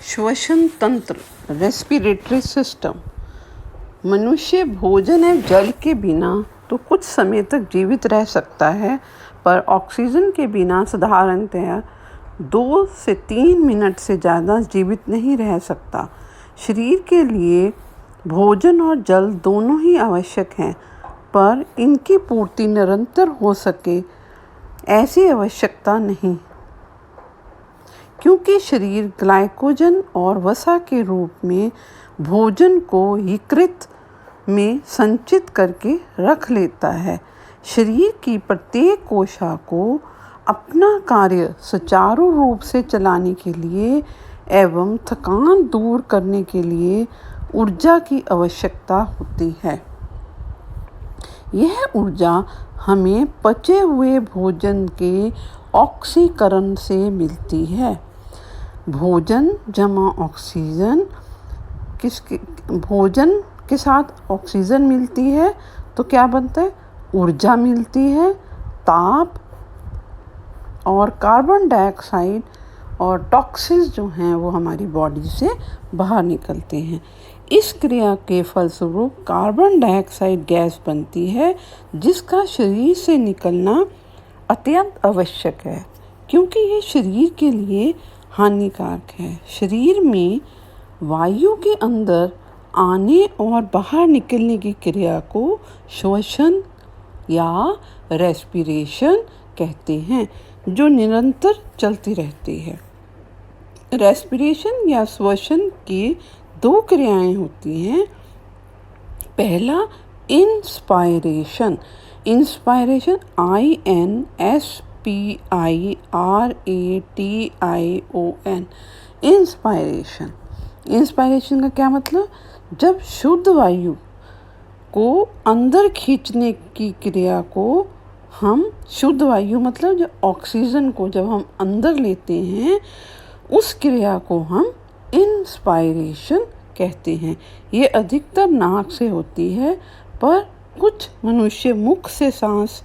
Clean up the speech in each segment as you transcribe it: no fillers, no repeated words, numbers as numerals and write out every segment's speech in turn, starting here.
श्वसन तंत्र, respiratory system. मनुष्य भोजन एवं जल के बिना तो कुछ समय तक जीवित रह सकता है, पर ऑक्सीजन के बिना साधारणतया 2 से 3 मिनट से ज़्यादा जीवित नहीं रह सकता। शरीर के लिए भोजन और जल दोनों ही आवश्यक हैं, पर इनकी पूर्ति निरंतर हो सके ऐसी आवश्यकता नहीं, क्योंकि शरीर ग्लाइकोजन और वसा के रूप में भोजन को यकृत में संचित करके रख लेता है। शरीर की प्रत्येक कोशिका को अपना कार्य सुचारू रूप से चलाने के लिए एवं थकान दूर करने के लिए ऊर्जा की आवश्यकता होती है। यह ऊर्जा हमें पचे हुए भोजन के ऑक्सीकरण से मिलती है। भोजन जमा ऑक्सीजन भोजन के साथ ऑक्सीजन मिलती है तो क्या बनता है? ऊर्जा मिलती है, ताप और कार्बन डाइऑक्साइड और टॉक्सिन्स जो हैं वो हमारी बॉडी से बाहर निकलते हैं। इस क्रिया के फलस्वरूप कार्बन डाइऑक्साइड गैस बनती है, जिसका शरीर से निकलना अत्यंत आवश्यक है, क्योंकि ये शरीर के लिए हानिकारक है। शरीर में वायु के अंदर आने और बाहर निकलने की क्रिया को श्वसन या रेस्पिरेशन कहते हैं, जो निरंतर चलती रहती है। रेस्पिरेशन या श्वसन की 2 क्रियाएं होती हैं। पहला inspiration. Inspiration INSPIRATION। Inspiration. Inspiration का क्या मतलब? जब शुद्ध वायु को अंदर खींचने की क्रिया को हम शुद्ध वायु मतलब जो ऑक्सीजन को जब हम अंदर लेते हैं, उस क्रिया को हम इंस्पायरेशन कहते हैं। ये अधिकतर नाक से होती है, पर कुछ मनुष्य मुख से सांस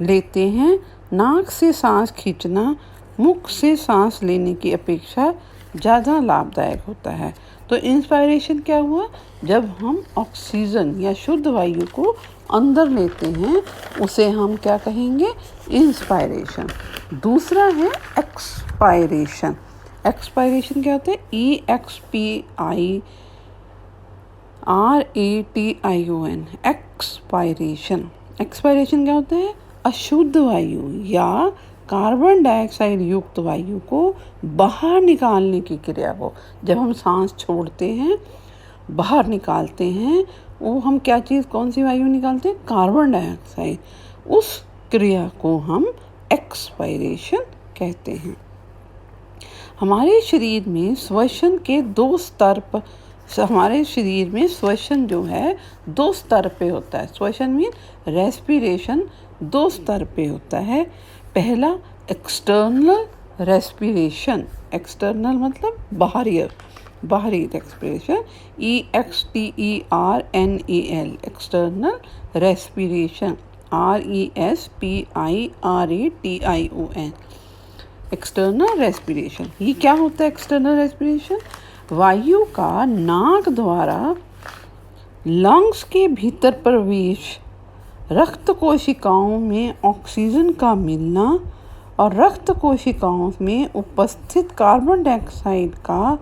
लेते हैं। नाक से सांस खींचना मुख से सांस लेने की अपेक्षा ज़्यादा लाभदायक होता है। तो इंस्पायरेशन क्या हुआ? जब हम ऑक्सीजन या शुद्ध वायु को अंदर लेते हैं, उसे हम क्या कहेंगे? इंस्पायरेशन। दूसरा है एक्सपायरेशन। एक्सपायरेशन क्या होता है? EXPIRATION। एक्सपायरेशन। एक्सपायरेशन क्या होता है? अशुद्ध वायु या कार्बन डाइऑक्साइड युक्त वायु को बाहर निकालने की क्रिया को, जब हम सांस छोड़ते हैं, बाहर निकालते हैं, वो हम क्या चीज़, कौन सी वायु निकालते हैं? Carbon dioxide. उस क्रिया को हम एक्सपायरेशन कहते हैं। हमारे शरीर में श्वसन के 2 स्तर पर हमारे शरीर में श्वसन जो है 2 स्तर पे होता है। श्वसन मीन रेस्पिरेशन 2 स्तर पे होता है। पहला एक्सटर्नल रेस्पिरेशन। एक्सटर्नल मतलब बाहरी respiration, EXTERNAL। External respiration RESPIRATION। External respiration, ये क्या होता है? एक्सटर्नल रेस्पिरेशन वायु का नाक द्वारा लंग्स के भीतर प्रवेश, रक्त कोशिकाओं में ऑक्सीजन का मिलना और रक्त कोशिकाओं में उपस्थित कार्बन डाइऑक्साइड का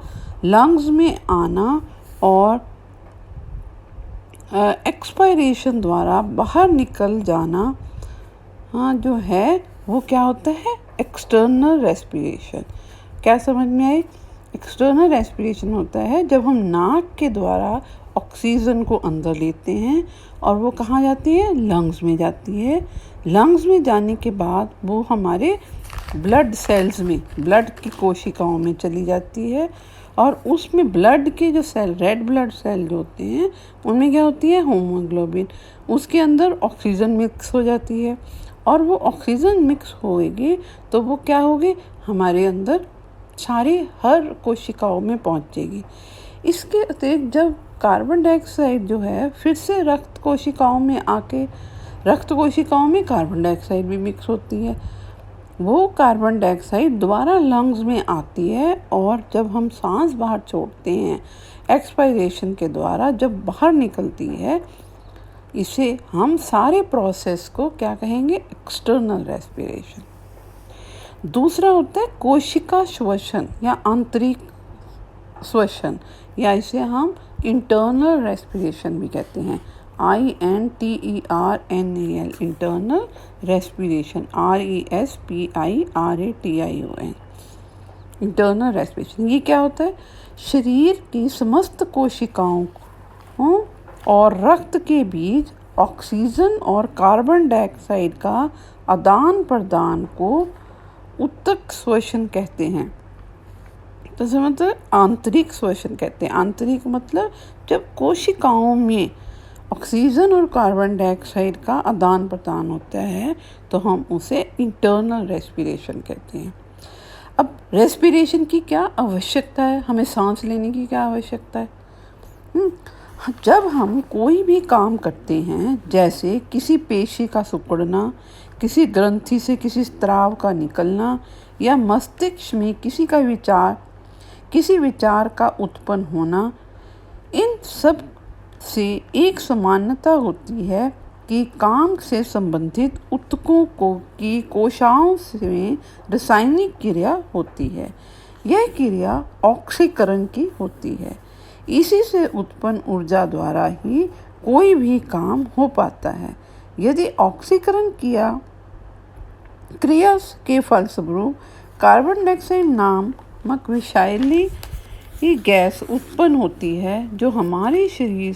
लंग्स में आना, और एक्सपायरेशन द्वारा बाहर निकल जाना जो है वो क्या होता है? External respiration. क्या समझ में आई? एक्सटर्नल रेस्पिरेशन होता है जब हम नाक के द्वारा ऑक्सीजन को अंदर लेते हैं और वो कहाँ जाती है? लंग्स में जाती है। लंग्स में जाने के बाद वो हमारे ब्लड सेल्स में, ब्लड की कोशिकाओं में चली जाती है, और उसमें ब्लड के जो सेल, रेड ब्लड सेल जो होते हैं, उनमें क्या होती है? हीमोग्लोबिन। उसके अंदर ऑक्सीजन मिक्स हो जाती है, और वो ऑक्सीजन मिक्स होएगी तो वो क्या होगी? हमारे अंदर हर कोशिकाओं में पहुंचेगी। इसके अतिरिक्त जब कार्बन डाइऑक्साइड जो है फिर से रक्त कोशिकाओं में आके, रक्त कोशिकाओं में कार्बन डाइऑक्साइड भी मिक्स होती है, वो कार्बन डाइऑक्साइड दोबारा लंग्स में आती है और जब हम सांस बाहर छोड़ते हैं एक्सपायरेशन के द्वारा जब बाहर निकलती है, इसे हम सारे प्रोसेस को क्या कहेंगे? External respiration. दूसरा होता है कोशिका श्वसन या आंतरिक श्वसन, या इसे हम इंटरनल रेस्पिरेशन भी कहते हैं। INTERNAL internal respiration, RESPIRATION internal respiration. ये क्या होता है? शरीर की समस्त कोशिकाओं और रक्त के बीच ऑक्सीजन और कार्बन डाइऑक्साइड का आदान प्रदान को उत्तक श्वसन कहते हैं। तो मतलब आंतरिक श्वसन कहते हैं। आंतरिक मतलब जब कोशिकाओं में ऑक्सीजन और कार्बन डाइऑक्साइड का आदान प्रदान होता है तो हम उसे इंटरनल रेस्पिरेशन कहते हैं। अब रेस्पिरेशन की क्या आवश्यकता है? हमें सांस लेने की क्या आवश्यकता है? जब हम कोई भी काम करते हैं, जैसे किसी पेशी का सिकुड़ना, किसी ग्रंथि से किसी स्राव का निकलना, या मस्तिष्क में किसी विचार का उत्पन्न होना, इन सब से एक समानता होती है कि काम से संबंधित ऊतकों की कोशिकाओं में रासायनिक क्रिया होती है। यह क्रिया ऑक्सीकरण की होती है। इसी से उत्पन्न ऊर्जा द्वारा ही कोई भी काम हो पाता है। यदि ऑक्सीकरण क्रिया के फलस्वरूप कार्बन डाइऑक्साइड नामक विषैली गैस उत्पन्न होती है जो हमारे शरीर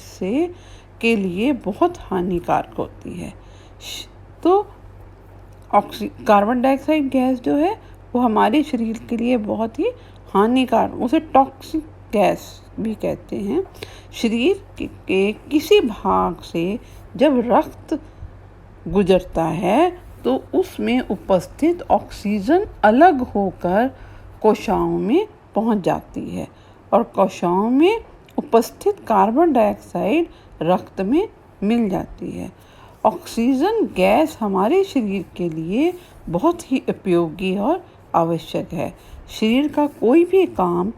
के लिए बहुत हानिकारक होती है। तो कार्बन डाइऑक्साइड गैस जो है वो हमारे शरीर के लिए बहुत ही हानिकारक, उसे टॉक्सिक गैस भी कहते हैं। शरीर के किसी भाग से जब रक्त गुजरता है तो उसमें उपस्थित ऑक्सीजन अलग होकर कोशिकाओं में पहुंच जाती है और कोशिकाओं में उपस्थित कार्बन डाइऑक्साइड रक्त में मिल जाती है। ऑक्सीजन गैस हमारे शरीर के लिए बहुत ही उपयोगी और आवश्यक है। शरीर का कोई भी काम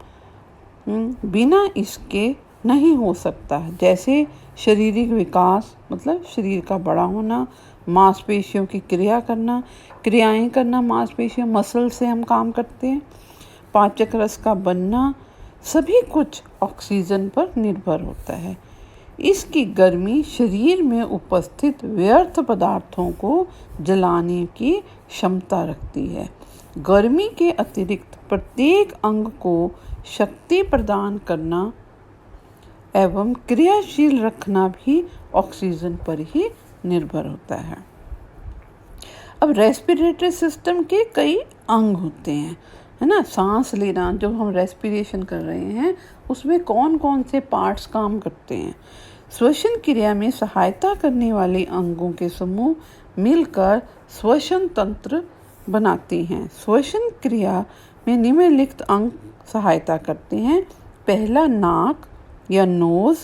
बिना इसके नहीं हो सकता, जैसे शारीरिक विकास मतलब शरीर का बड़ा होना, मांसपेशियों की क्रियाएं करना, मांसपेशियों मसल से हम काम करते हैं, पाचक रस का बनना, सभी कुछ ऑक्सीजन पर निर्भर होता है। इसकी गर्मी शरीर में उपस्थित व्यर्थ पदार्थों को जलाने की क्षमता रखती है। गर्मी के अतिरिक्त प्रत्येक अंग को शक्ति प्रदान करना एवं क्रियाशील रखना भी ऑक्सीजन पर ही निर्भर होता है। अब रेस्पिरेटरी सिस्टम के कई अंग होते हैं, है ना। सांस लेना, जब हम रेस्पिरेशन कर रहे हैं उसमें कौन कौन से पार्ट्स काम करते हैं? श्वसन क्रिया में सहायता करने वाले अंगों के समूह मिलकर श्वसन तंत्र बनाते हैं। श्वसन क्रिया में निम्नलिखित अंग सहायता करते हैं। पहला नाक या नोज,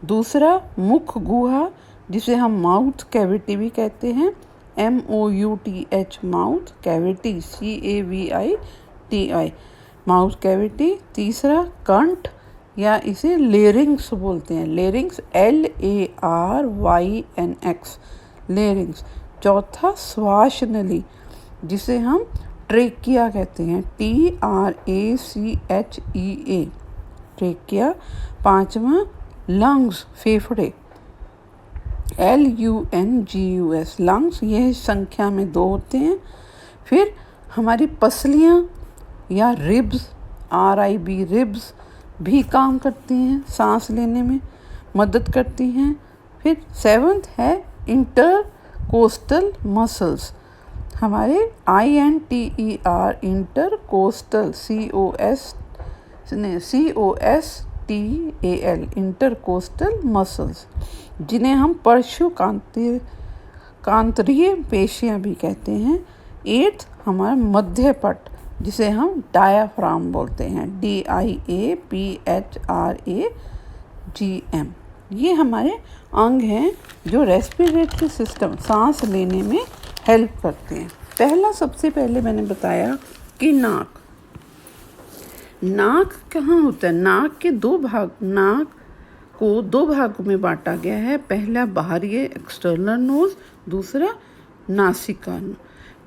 दूसरा मुख गुहा जिसे हम माउथ कैविटी भी कहते हैं, MOUTH mouth cavity, CAVITI mouth cavity. तीसरा कंठ या इसे लेरिंग्स बोलते हैं, लेरिंग्स LARYNX लेरिंग्स। चौथा श्वास नली जिसे हम ट्रेकिया कहते हैं, TRACHEA ट्रेकिया। पांचवा लंग्स फेफड़े, LUNGUS लंग्स, यह संख्या में 2 होते हैं। फिर हमारी पसलियाँ या रिब्स, RIB रिब्स भी काम करती हैं, सांस लेने में मदद करती हैं। फिर 7th है इंटरकोस्टल मसल्स, हमारे INTER intercostal COSTAL intercostal muscles, जिन्हें हम पार्श्वकांत्रीय पेशियाँ भी कहते हैं। 8th हमारा मध्य पट जिसे हम डायाफ्राम बोलते हैं, DIAPHRAGM। ये हमारे अंग हैं जो रेस्पिरेटरी सिस्टम सांस लेने में हेल्प करते हैं। पहला सबसे पहले मैंने बताया कि नाक कहाँ होता है। नाक को दो भागों में बांटा गया है। पहला बाहरी एक्सटर्नल नोज, दूसरा नासिका।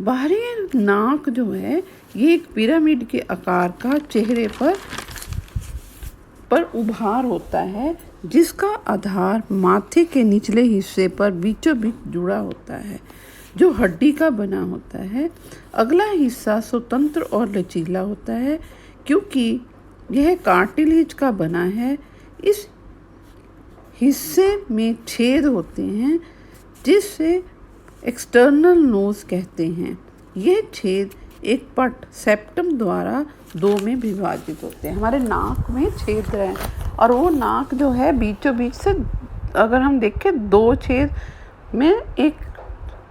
बाहरी नाक जो है ये एक पिरामिड के आकार का चेहरे पर उभार होता है, जिसका आधार माथे के निचले हिस्से पर बीचों बीच जुड़ा होता है, जो हड्डी का बना होता है। अगला हिस्सा स्वतंत्र और लचीला होता है, क्योंकि यह कार्टिलेज का बना है। इस हिस्से में छेद होते हैं, जिससे एक्सटर्नल नोज कहते हैं। यह छेद एक पट सेप्टम द्वारा दो में विभाजित होते हैं। हमारे नाक में छेद है और वो नाक जो है बीचों बीच से अगर हम देखें दो छेद में एक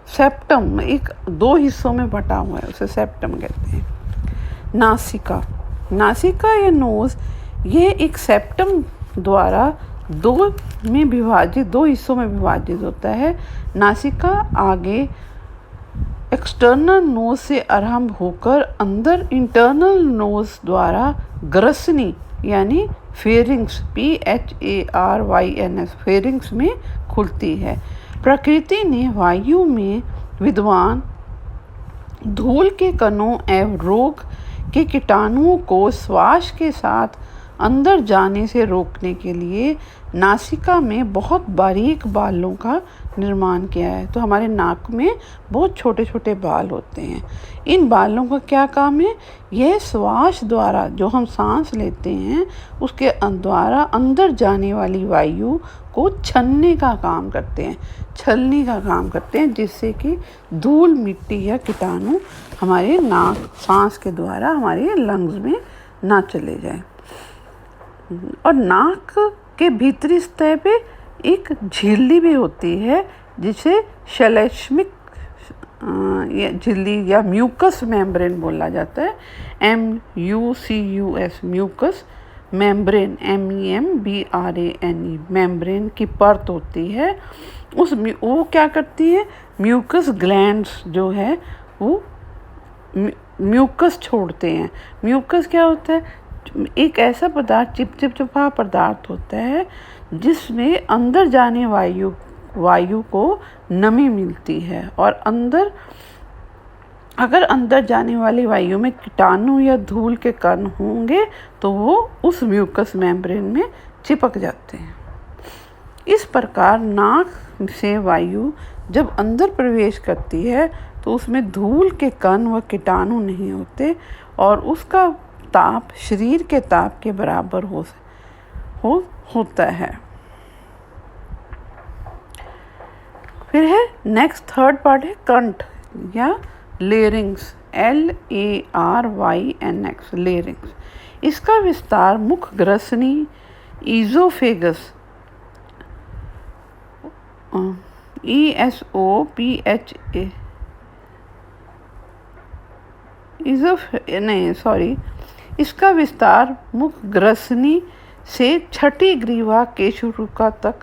सेप्टम, एक दो हिस्सों में बटा हुआ है, उसे सेप्टम कहते हैं। नासिका या नोज ये एक सेप्टम द्वारा दो हिस्सों में विभाजित होता है। नासिका आगे एक्सटर्नल नोज से आरंभ होकर अंदर इंटरनल नोज द्वारा ग्रसनी यानी फेरिंग्स PHARYNGS फेरिंग्स में खुलती है। प्रकृति ने वायु में विद्यमान धूल के कणों एवं रोग के कीटाणुओं को श्वास के साथ अंदर जाने से रोकने के लिए नासिका में बहुत बारीक बालों का निर्माण किया है। तो हमारे नाक में बहुत छोटे छोटे बाल होते हैं। इन बालों का क्या काम है? यह श्वास द्वारा जो हम सांस लेते हैं उसके द्वारा अंदर जाने वाली वायु को छलने का काम करते हैं, जिससे कि धूल, मिट्टी या कीटाणु हमारे नाक सांस के द्वारा हमारे लंग्स में ना चले जाए। और नाक के भीतरी सतह पे एक झिल्ली भी होती है, जिसे श्लेष्मिक झिल्ली या म्यूकस मेम्ब्रेन बोला जाता है। MUCUS mucus membrane MEMBRANE membrane की परत होती है। वो क्या करती है? म्यूकस ग्लैंड्स जो है वो म्यूकस छोड़ते हैं। म्यूकस क्या होता है? एक ऐसा पदार्थ, चिपचिपा पदार्थ होता है जिसमें अंदर जाने वायु को नमी मिलती है। और अगर अंदर जाने वाली वायु में कीटाणु या धूल के कण होंगे तो वो उस म्यूकस मेम्ब्रेन में चिपक जाते हैं। इस प्रकार नाक से वायु जब अंदर प्रवेश करती है तो उसमें धूल के कण व कीटाणु नहीं होते और उसका ताप शरीर के ताप के बराबर होता है। फिर है नेक्स्ट थर्ड पार्ट है कंठ या लेरिंग्स LARYNX लेरिंग्स। इसका विस्तार मुख, ग्रसनी, ईज़ोफेगस इसका विस्तार मुख, ग्रसनी से छठी ग्रीवा केशरुका तक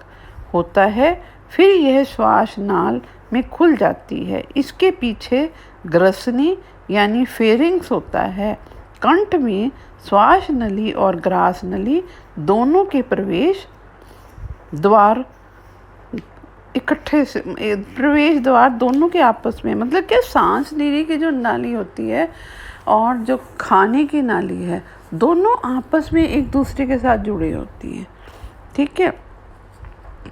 होता है। फिर यह श्वास नाल में खुल जाती है। इसके पीछे ग्रसनी यानी फेरिंग्स होता है। कंठ में श्वास नली और ग्रास नली दोनों के प्रवेश द्वार दोनों के आपस में, मतलब कि सांस लेने की जो नाली होती है और जो खाने की नाली है, दोनों आपस में एक दूसरे के साथ जुड़ी होती हैं। ठीक है,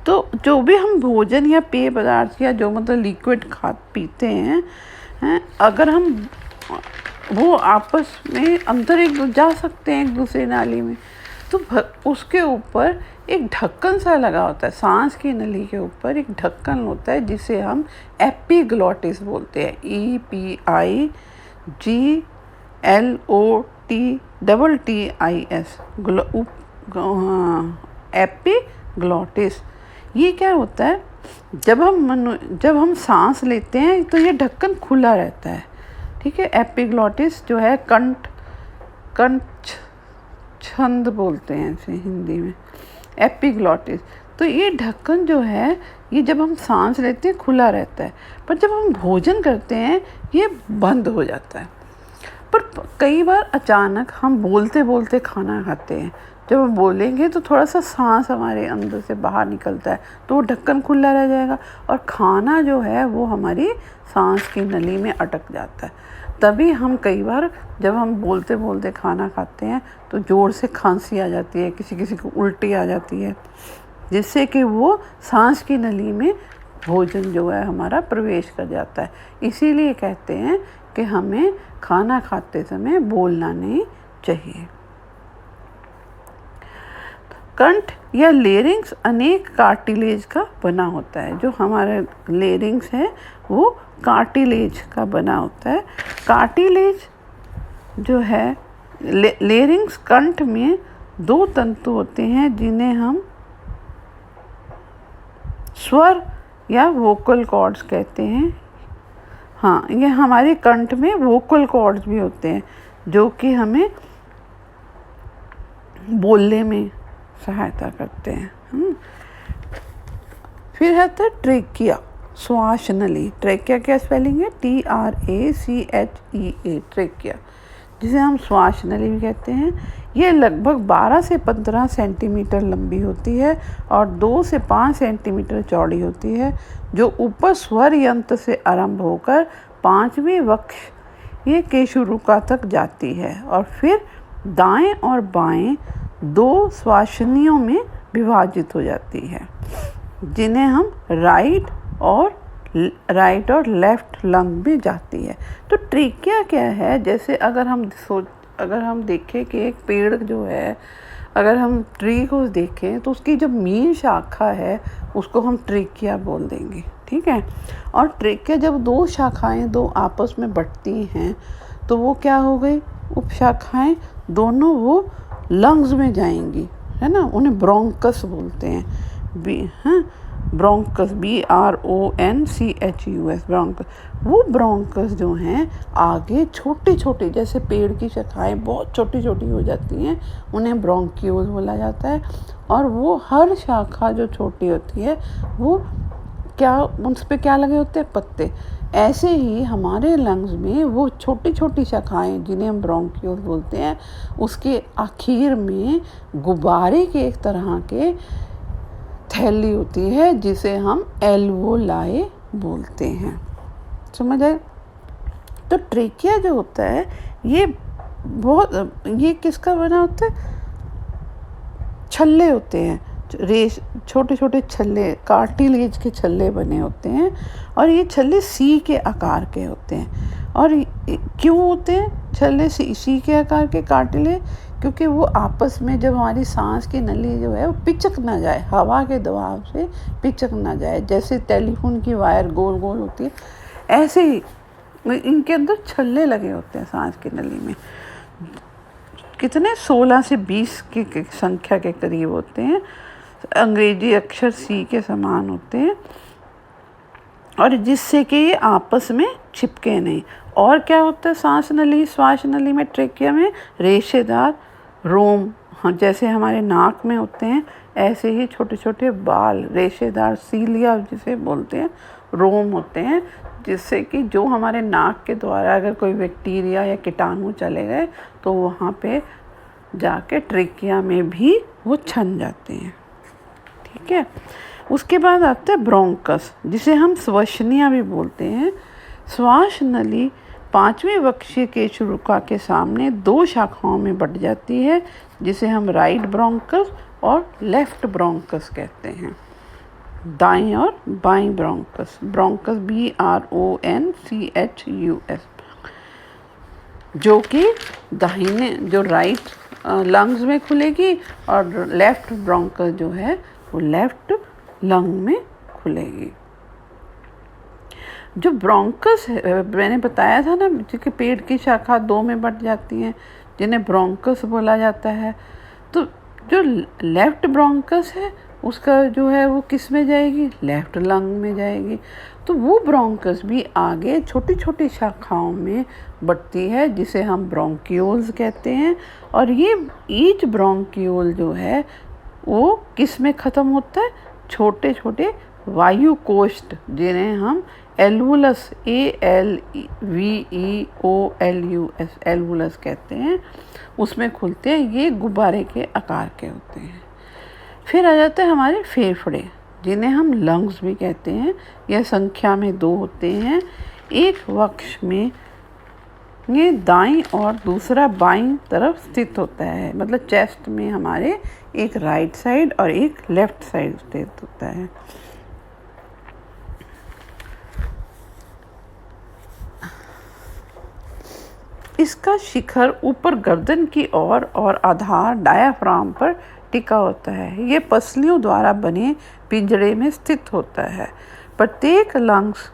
तो जो भी हम भोजन या पेय पदार्थ या जो मतलब लिक्विड पीते हैं, अगर हम वो आपस में अंदर जा सकते हैं एक दूसरे नाली में, तो उसके ऊपर एक ढक्कन सा लगा होता है। सांस की नली के ऊपर एक ढक्कन होता है जिसे हम एपिग्लॉटिस बोलते हैं। EPIGLOTTIS epiglottis. ये क्या होता है? जब हम सांस लेते हैं तो ये ढक्कन खुला रहता है। ठीक है, एपिग्लॉटिस जो है कंठ छंद बोलते हैं इसे हिंदी में, एपिग्लॉटिस। तो ये ढक्कन जो है ये जब हम सांस लेते हैं खुला रहता है, पर जब हम भोजन करते हैं ये बंद हो जाता है। पर कई बार अचानक हम बोलते बोलते खाना खाते हैं, जब हम बोलेंगे तो थोड़ा सा सांस हमारे अंदर से बाहर निकलता है, तो वो ढक्कन खुला रह जाएगा और खाना जो है वो हमारी सांस की नली में अटक जाता है। तभी हम कई बार जब हम बोलते बोलते खाना खाते हैं तो ज़ोर से खांसी आ जाती है, किसी किसी को उल्टी आ जाती है, जिससे कि वो सांस की नली में भोजन जो है हमारा प्रवेश कर जाता है। इसीलिए कहते हैं कि हमें खाना खाते समय बोलना नहीं चाहिए। कंठ या लेरिंग्स अनेक कार्टिलेज का बना होता है। जो हमारे लेरिंग्स है वो कार्टिलेज का बना होता है। कार्टिलेज जो है लेरिंग्स कंठ में 2 तंतु होते हैं जिन्हें हम स्वर या वोकल कॉर्ड्स कहते हैं। हाँ, ये हमारे कंठ में वोकल कॉर्ड्स भी होते हैं जो कि हमें बोलने में सहायता करते हैं। फिर है ट्रेकिया, श्वास नली। ट्रेकिया क्या स्पेलिंग है? TRACHEA, ट्रेकिया, जिसे हम श्वास नली भी कहते हैं। ये लगभग 12 से 15 सेंटीमीटर लंबी होती है और 2 से 5 सेंटीमीटर चौड़ी होती है, जो ऊपर स्वर यंत्र से आरंभ होकर 5वीं वक्ष के शुरुआत तक जाती है और फिर दाएं और बाएं 2 श्वासनियों में विभाजित हो जाती है, जिन्हें हम राइट और लेफ्ट लंग में जाती है। तो ट्रेकिया क्या है? जैसे अगर हम देखें कि एक पेड़ जो है, अगर हम ट्री को देखें तो उसकी जो मेन शाखा है उसको हम ट्रेकिया बोल देंगे, ठीक है। और ट्रेकिया जब 2 शाखाएं 2 आपस में बढ़ती हैं तो वो क्या हो गई? उपशाखाएं दोनों वो लंग्स में जाएंगी, है ना। उन्हें ब्रोंकस बोलते हैं। Bronchus, BRONCHUS, bronchus. वो ब्रोंकस जो हैं आगे छोटे छोटे, जैसे पेड़ की शाखाएं बहुत छोटी छोटी हो जाती हैं, उन्हें ब्रोंक्यूल्स बोला जाता है। और वो हर शाखा जो छोटी होती है वो उस पर क्या लगे होते हैं? पत्ते। ऐसे ही हमारे लंग्स में वो छोटी छोटी शाखाएं जिन्हें हम ब्रोंक्यूल्स बोलते हैं, उसके आखिर में गुब्बारे के एक तरह के थैली होती है जिसे हम एल्वोलाई बोलते हैं। समझ आए? तो ट्रेकिया जो होता है ये किसका बना होता है? छल्ले होते हैं, छोटे छोटे छल्ले, कार्टिलेज के छल्ले बने होते हैं और ये छल्ले सी के आकार के होते हैं। और क्यों होते हैं छल्ले सी के आकार के कार्टिलेज? क्योंकि वो आपस में जब हमारी सांस की नली जो है वो पिचक ना जाए, हवा के दबाव से पिचक ना जाए। जैसे टेलीफोन की वायर गोल गोल होती है, ऐसे ही इनके अंदर छल्ले लगे होते हैं सांस की नली में। कितने 16 से 20 की संख्या के करीब होते हैं। अंग्रेजी अक्षर सी के समान होते हैं और जिससे कि ये आपस में चिपके नहीं। और क्या होता है श्वास नली में, ट्रेकिया में रेशेदार रोम, हाँ, जैसे हमारे नाक में होते हैं ऐसे ही छोटे छोटे बाल, रेशेदार सीलिया जिसे बोलते हैं, रोम होते हैं, जिससे कि जो हमारे नाक के द्वारा अगर कोई बैक्टीरिया या कीटाणु चले गए तो वहाँ पे जाके ट्रेकिया में भी वो छन जाते हैं, ठीक है। उसके बाद आता है ब्रोंकस, जिसे हम श्वसनिया भी बोलते हैं। श्वास नली 5वीं वक्षीय केशरुका के सामने 2 शाखाओं में बट जाती है, जिसे हम राइट ब्रोंकस और लेफ्ट ब्रोंकस कहते हैं। दाएं और बाएं ब्रोंकस, BRONCHUS, जो कि दाहिने जो राइट लंग्स में खुलेगी और लेफ्ट ब्रोंकस जो है वो लेफ्ट लंग में खुलेगी। जो ब्रोंकस है, मैंने बताया था ना कि पेट की शाखा 2 में बट जाती हैं जिन्हें ब्रोंकस बोला जाता है। तो जो लेफ्ट ब्रोंकस है उसका जो है वो किस में जाएगी? लेफ्ट लंग में जाएगी। तो वो ब्रोंकस भी आगे छोटी छोटी शाखाओं में बढ़ती है जिसे हम ब्रोंक्यूल्स कहते हैं। और ये ईच ब्रोंक्यूल जो है वो किस में ख़त्म होता है? छोटे छोटे वायु कोष्ठ, जिन्हें हम एल्वुलस ALVEOLUS एल्वुलस कहते हैं, उसमें खुलते हैं। ये गुब्बारे के आकार के होते हैं। फिर आ जाते हैं हमारे फेफड़े, जिन्हें हम लंग्स भी कहते हैं। यह संख्या में 2 होते हैं। एक वक्ष में ये दाईं और दूसरा बाईं तरफ स्थित होता है, मतलब चेस्ट में हमारे एक राइट साइड और एक लेफ्ट साइड स्थित होता है। इसका शिखर ऊपर गर्दन की ओर और आधार डायाफ्राम पर टिका होता है। ये पसलियों द्वारा बने पिंजरे में स्थित होता है। प्रत्येक लंग्स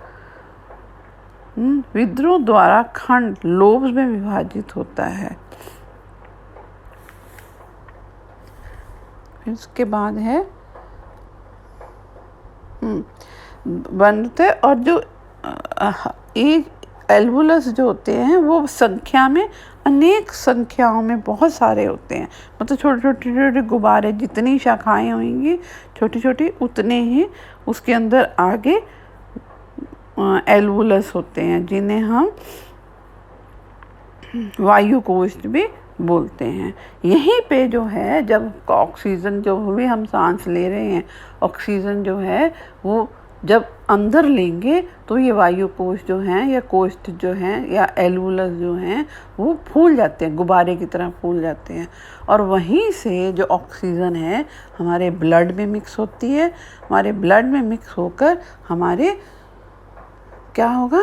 विद्रोह द्वारा खंड लोब्स में विभाजित होता है। इसके बाद है बनते, और जो एक एल्वुलस जो होते हैं वो संख्या में अनेक संख्याओं में बहुत सारे होते हैं, मतलब छोटे छोटे गुब्बारे, जितनी शाखाएं होंगी छोटी छोटी उतने ही उसके अंदर आगे एल्वुलस होते हैं, जिन्हें हम वायु कोष्ठ भी बोलते हैं। यहीं पे जो है, जब ऑक्सीजन जो भी हम सांस ले रहे हैं, ऑक्सीजन जो है वो जब अंदर लेंगे तो ये वायु कोष्ठ जो हैं या कोष्ठ जो हैं या एल्वुलस जो हैं वो फूल जाते हैं, गुब्बारे की तरह फूल जाते हैं। और वहीं से जो ऑक्सीजन है हमारे ब्लड में मिक्स होती है। हमारे ब्लड में मिक्स होकर हमारे क्या होगा,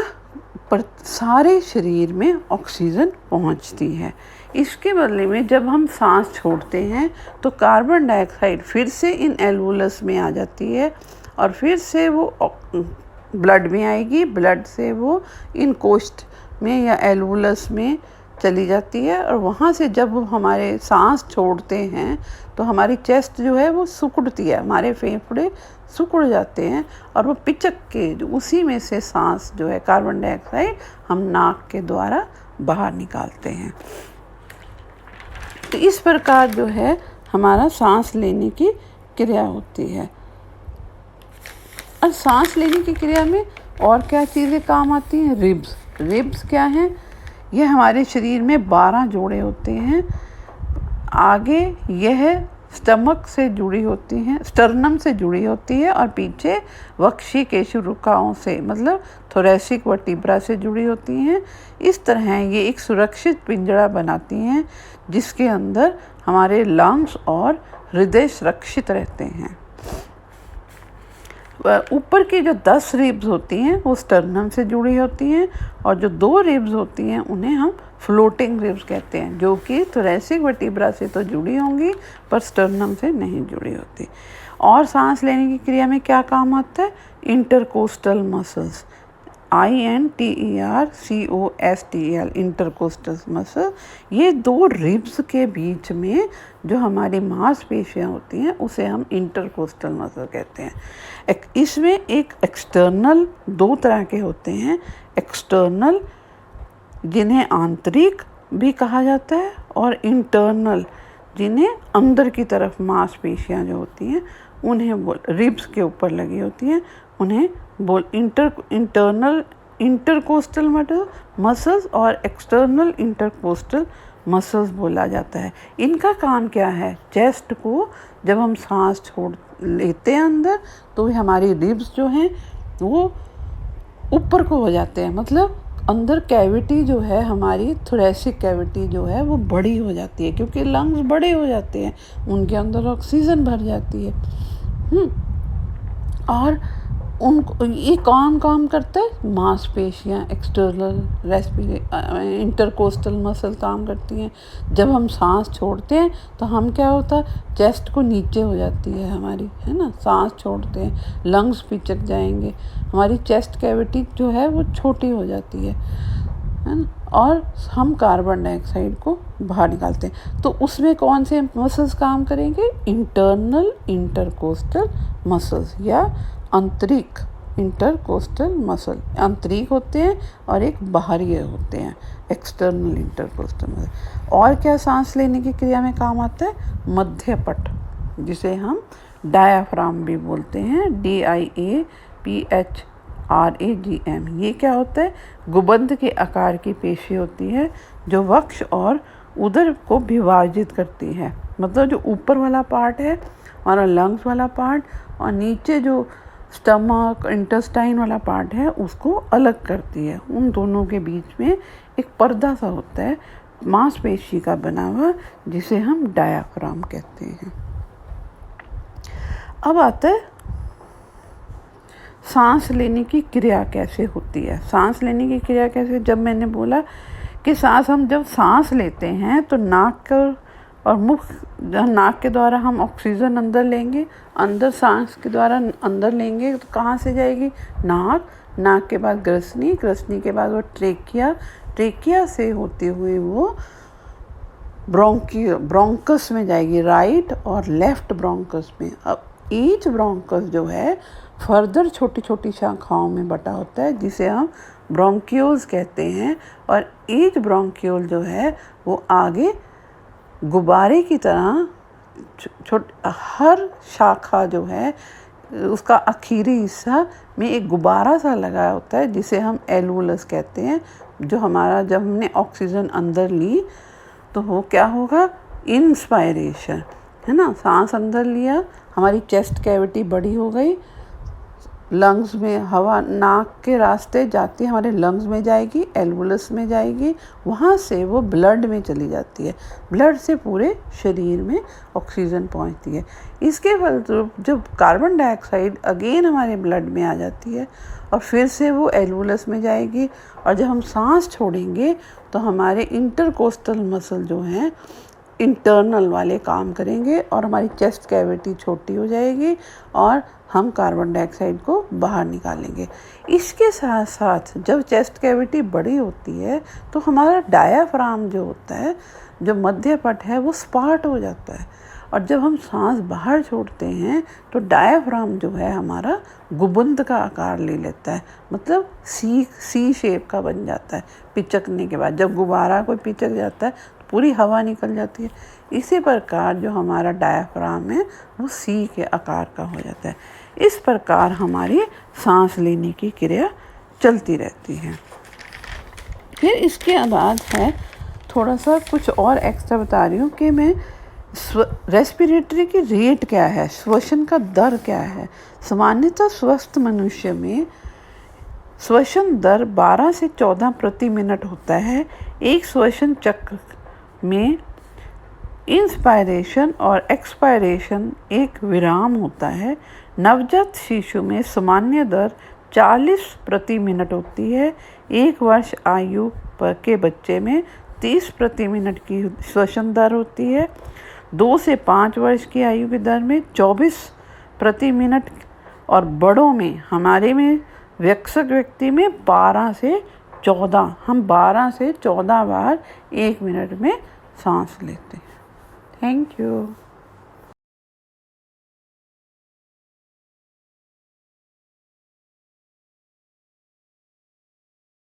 पर सारे शरीर में ऑक्सीजन पहुंचती है। इसके बदले में जब हम सांस छोड़ते हैं तो कार्बन डाइऑक्साइड फिर से इन एल्वुलस में आ जाती है और फिर से वो ब्लड में आएगी। ब्लड से वो इन कोष्ठ में या एल्वुलस में चली जाती है और वहाँ से जब हमारे सांस छोड़ते हैं तो हमारी चेस्ट जो है वो सिकुड़ती है, हमारे फेफड़े सिकुड़ जाते हैं और वो पिचक के उसी में से सांस जो है कार्बन डाइऑक्साइड हम नाक के द्वारा बाहर निकालते हैं। तो इस प्रकार जो है हमारा सांस लेने की क्रिया होती है। और सांस लेने की क्रिया में और क्या चीज़ें काम आती हैं? रिब्स। रिब्स क्या हैं? यह हमारे शरीर में 12 जोड़े होते हैं। आगे यह स्टमक से जुड़ी होती हैं, स्टर्नम से जुड़ी होती है, और पीछे वक्षी केशरुकाओं से, मतलब थोरेसिक वर्टिब्रा से जुड़ी होती हैं। इस तरह ये एक सुरक्षित पिंजरा बनाती हैं जिसके अंदर हमारे लंग्स और हृदय सुरक्षित रहते हैं। ऊपर की जो 10 रिब्स होती हैं वो स्टर्नम से जुड़ी होती हैं और जो 2 रिब्स होती हैं उन्हें हम फ्लोटिंग रिब्स कहते हैं, जो कि थोरेसिक वर्टिब्रा से तो जुड़ी होंगी पर स्टर्नम से नहीं जुड़ी होती। और सांस लेने की क्रिया में क्या काम आता है? Intercostal muscles, INTERCOSTL, intercostal muscle. ये 2 रिब्स के बीच में जो हमारी मांसपेशियां होती हैं उसे हम इंटरकोस्टल मसल कहते हैं। इसमें एक एक्सटर्नल 2 तरह के होते हैं। एक्सटर्नल जिन्हें आंतरिक भी कहा जाता है और इंटरनल जिन्हें अंदर की तरफ मांसपेशियां जो होती हैं उन्हें रिब्स के ऊपर लगी होती हैं उन्हें इंटरनल इंटरकोस्टल मसल्स और एक्सटर्नल इंटरकोस्टल मसल्स बोला जाता है। इनका काम क्या है? चेस्ट को जब हम सांस छोड़ लेते हैं अंदर तो हमारी रिब्स जो हैं वो ऊपर को हो जाते हैं, मतलब अंदर कैविटी जो है हमारी थोरेसिक कैविटी जो है वो बड़ी हो जाती है, क्योंकि लंग्स बड़े हो जाते हैं, उनके अंदर ऑक्सीजन भर जाती है। और उनको ये काम करता है, मांसपेशियाँ एक्सटर्नल इंटरकोस्टल मसल काम करती हैं। जब हम सांस छोड़ते हैं तो हम क्या होता है, चेस्ट को नीचे हो जाती है हमारी, है ना। सांस छोड़ते हैं लंग्स पिचक जाएंगे, हमारी चेस्ट कैविटी जो है वो छोटी हो जाती है ना, और हम कार्बन डाइऑक्साइड को बाहर निकालते हैं। तो उसमें कौन से मसल्स काम करेंगे? इंटरनल इंटरकोस्टल मसल्स या आंतरिक इंटरकोस्टल मसल। आंतरिक होते हैं और एक बाहरी होते हैं एक्सटर्नल इंटरकोस्टल मसल। और क्या सांस लेने की क्रिया में काम आता है? मध्यपट, जिसे हम डायाफ्राम भी बोलते हैं, DIAPHRAGM। ये क्या होता है? गुबंद के आकार की पेशी होती है जो वक्ष और उदर को विभाजित करती है। मतलब जो ऊपर वाला पार्ट है हमारा लंग्स वाला पार्ट, और नीचे जो स्टमक इंटेस्टाइन वाला पार्ट है उसको अलग करती है। उन दोनों के बीच में एक पर्दा सा होता है मांसपेशी का बना हुआ, जिसे हम डायाफ्राम कहते हैं। अब आता है सांस लेने की क्रिया कैसे होती है। सांस लेने की क्रिया कैसे, जब मैंने बोला कि हम जब सांस लेते हैं तो नाक और मुख, नाक के द्वारा हम ऑक्सीजन अंदर लेंगे, अंदर सांस के द्वारा अंदर लेंगे तो कहाँ से जाएगी? नाक के बाद ग्रसनी के बाद वो ट्रेकिया से होते हुए वो ब्रोंकस में जाएगी, राइट और लेफ्ट ब्रोंकस में। अब ईच ब्रोंकस जो है फर्दर छोटी छोटी शाखाओं में बटा होता है जिसे हम ब्रोंक्यूल्स कहते हैं, और ईच ब्रोंक्यूल जो है वो आगे गुब्बारे की तरह हर शाखा जो है उसका आखिरी हिस्सा में एक गुब्बारा सा लगा होता है जिसे हम एलवुलस कहते हैं। जो हमारा जब हमने ऑक्सीजन अंदर ली तो वो क्या होगा? इंस्पायरेशन, है ना, सांस अंदर लिया, हमारी चेस्ट कैविटी बड़ी हो गई, लंग्स में हवा नाक के रास्ते जाती है, हमारे लंग्स में जाएगी, एल्वुलस में जाएगी, वहाँ से वो ब्लड में चली जाती है, ब्लड से पूरे शरीर में ऑक्सीजन पहुँचती है। इसके फलस्वरूप जब कार्बन डाइऑक्साइड अगेन हमारे ब्लड में आ जाती है और फिर से वो एल्वुलस में जाएगी, और जब हम सांस छोड़ेंगे तो हमारे इंटरकोस्टल मसल जो हैं इंटरनल वाले काम करेंगे और हमारी चेस्ट कैविटी छोटी हो जाएगी और हम कार्बन डाइऑक्साइड को बाहर निकालेंगे। इसके साथ साथ जब चेस्ट कैविटी बड़ी होती है तो हमारा डायाफ्राम जो होता है, जो मध्य पट है, वो स्पार्ट हो जाता है, और जब हम सांस बाहर छोड़ते हैं तो डायाफ्राम जो है हमारा गुबंद का आकार ले लेता है, मतलब सी शेप का बन जाता है। पिचकने के बाद जब गुब्बारा कोई पिचक जाता है तो पूरी हवा निकल जाती है। इसी प्रकार जो हमारा डायाफ्राम है वो सी के आकार का हो जाता है। इस प्रकार हमारी सांस लेने की क्रिया चलती रहती है। फिर इसके बाद है थोड़ा सा कुछ और एक्स्ट्रा बता रही हूँ कि मैं रेस्पिरेटरी की रेट क्या है, श्वसन का दर क्या है। सामान्यतः स्वस्थ मनुष्य में श्वसन दर 12 से 14 प्रति मिनट होता है। एक श्वसन चक्र में इंस्पायरेशन और एक्सपायरेशन एक विराम होता है। नवजात शिशु में सामान्य दर 40 प्रति मिनट होती है। 1 वर्ष आयु के बच्चे में 30 प्रति मिनट की श्वसन दर होती है। 2 से 5 वर्ष की आयु की दर में 24 प्रति मिनट, और बड़ों में हमारे में वयस्क व्यक्ति में 12 से 14, हम 12 से 14 बार 1 मिनट में सांस लेते हैं। Thank you.